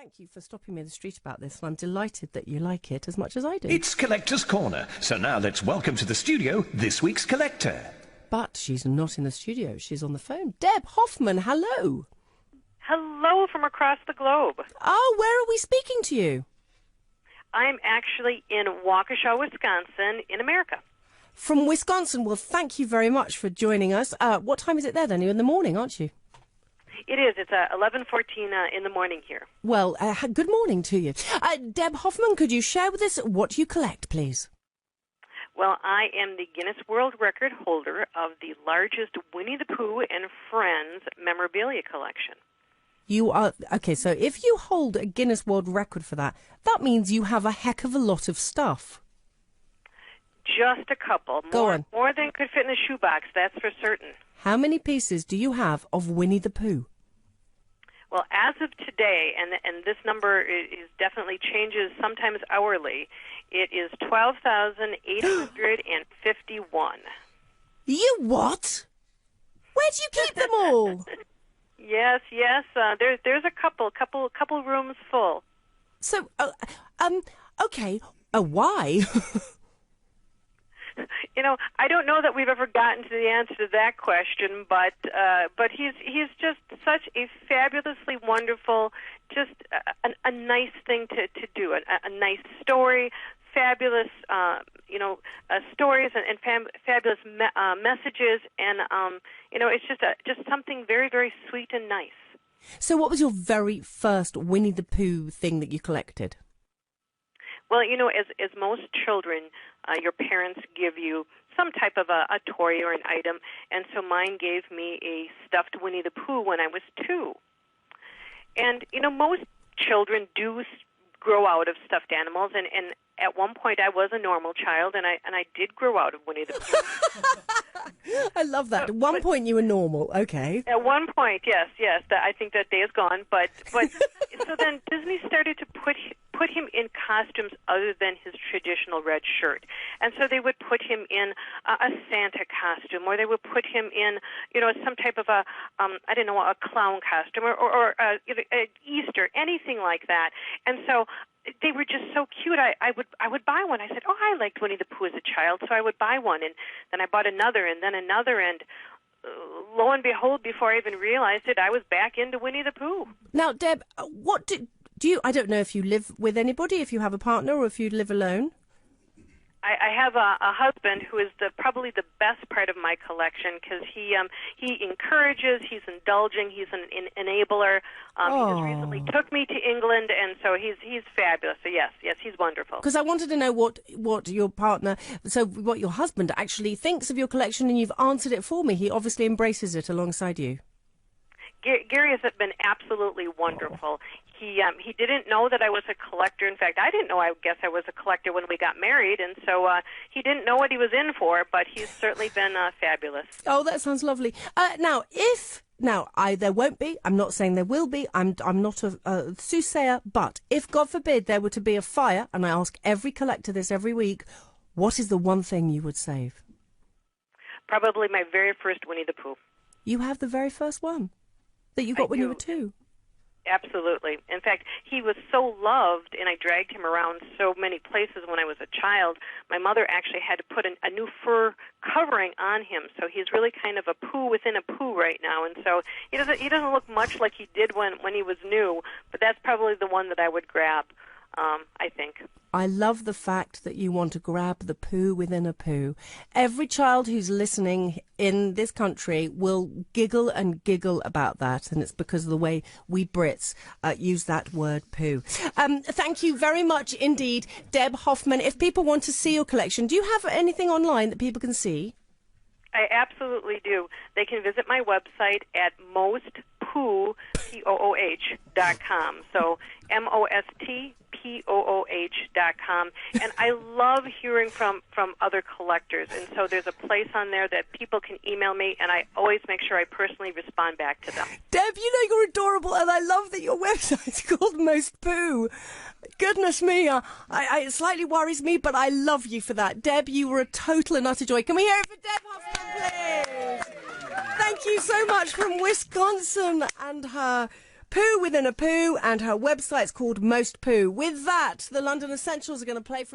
thank you for stopping me in the street about this, and I'm delighted that you like it as much as I do. It's Collector's Corner, so now let's welcome to the studio this week's collector. But she's not in the studio, she's on the phone. Deb Hoffmann, hello. Hello from across the globe. Oh, where are we speaking to you? I'm actually in Waukesha, Wisconsin, in America. From Wisconsin. Well, thank you very much for joining us. What time is it there then? You're in the morning, aren't you? It is. It's 11:14 in the morning here. Well, good morning to you. Deb Hoffmann, could you share with us what you collect, please? Well, I am the Guinness World Record holder of the largest Winnie the Pooh and Friends memorabilia collection. You are... Okay, so if you hold a Guinness World Record for that, that means you have a heck of a lot of stuff. Just a couple. Go on. More than could fit in a shoebox, that's for certain. How many pieces do you have of Winnie the Pooh? Well, as of today, and this number is definitely changes sometimes hourly, it is 12,851. You what? Where do you keep them all? Yes. There's a couple rooms full. So, okay. Why? You know, I don't know that we've ever gotten to the answer to that question, but he's just such a fabulously wonderful, just a nice thing to do, a nice story, fabulous, stories and fabulous messages, and it's just something very, very sweet and nice. So, what was your very first Winnie the Pooh thing that you collected? Well, as most children, your parents give you some type of a toy or an item, and so mine gave me a stuffed Winnie the Pooh when I was 2. And, most children do grow out of stuffed animals, and at one point I was a normal child, and I did grow out of Winnie the Pooh. I love that. At one point you were normal, okay. At one point, yes. I think that day is gone, but so then Disney started to put him in costumes other than his traditional red shirt. And so they would put him in a Santa costume, or they would put him in, some type of a clown costume, or Easter, anything like that. And so they were just so cute. I would buy one. I said, I liked Winnie the Pooh as a child, so I would buy one. And then I bought another, and then another, and lo and behold, before I even realized it, I was back into Winnie the Pooh. Now, Deb, what do you... I don't know if you live with anybody, if you have a partner, or if you live alone. I have a husband who is probably the best part of my collection, because he encourages, he's indulging, he's an enabler. He just recently took me to England, and so he's fabulous. So yes, he's wonderful. Because I wanted to know what your partner, so what your husband actually thinks of your collection, and you've answered it for me. He obviously embraces it alongside you. Gary has been absolutely wonderful. He didn't know that I was a collector. In fact, I didn't know. I guess I was a collector when we got married, and so he didn't know what he was in for. But he's certainly been fabulous. Oh, that sounds lovely. There won't be. I'm not saying there will be. I'm not a soothsayer. But if, God forbid, there were to be a fire, and I ask every collector this every week, what is the one thing you would save? Probably my very first Winnie the Pooh. You have the very first one that you got when you were 2. Absolutely. In fact, he was so loved, and I dragged him around so many places when I was a child. My mother actually had to put a new fur covering on him, so he's really kind of a Pooh within a Pooh right now. And so he doesn't look much like he did when he was new, but that's probably the one that I would grab, I think. I love the fact that you want to grab the Pooh within a Pooh. Every child who's listening in this country will giggle and giggle about that, and it's because of the way we Brits use that word Pooh. Thank you very much indeed, Deb Hoffmann. If people want to see your collection, do you have anything online that people can see? I absolutely do. They can visit my website at mostpooh.com. So mostpooh.com. And I love hearing from other collectors. And so there's a place on there that people can email me, and I always make sure I personally respond back to them. Deb, you're adorable, and I love that your website's called Most Pooh. Goodness me, it slightly worries me, but I love you for that. Deb, you were a total and utter joy. Can we hear it for Deb Hoffmann, please? Thank you so much from Wisconsin and her Poo Within a Poo, and her website's called Most Poo. With that, the London Essentials are going to play for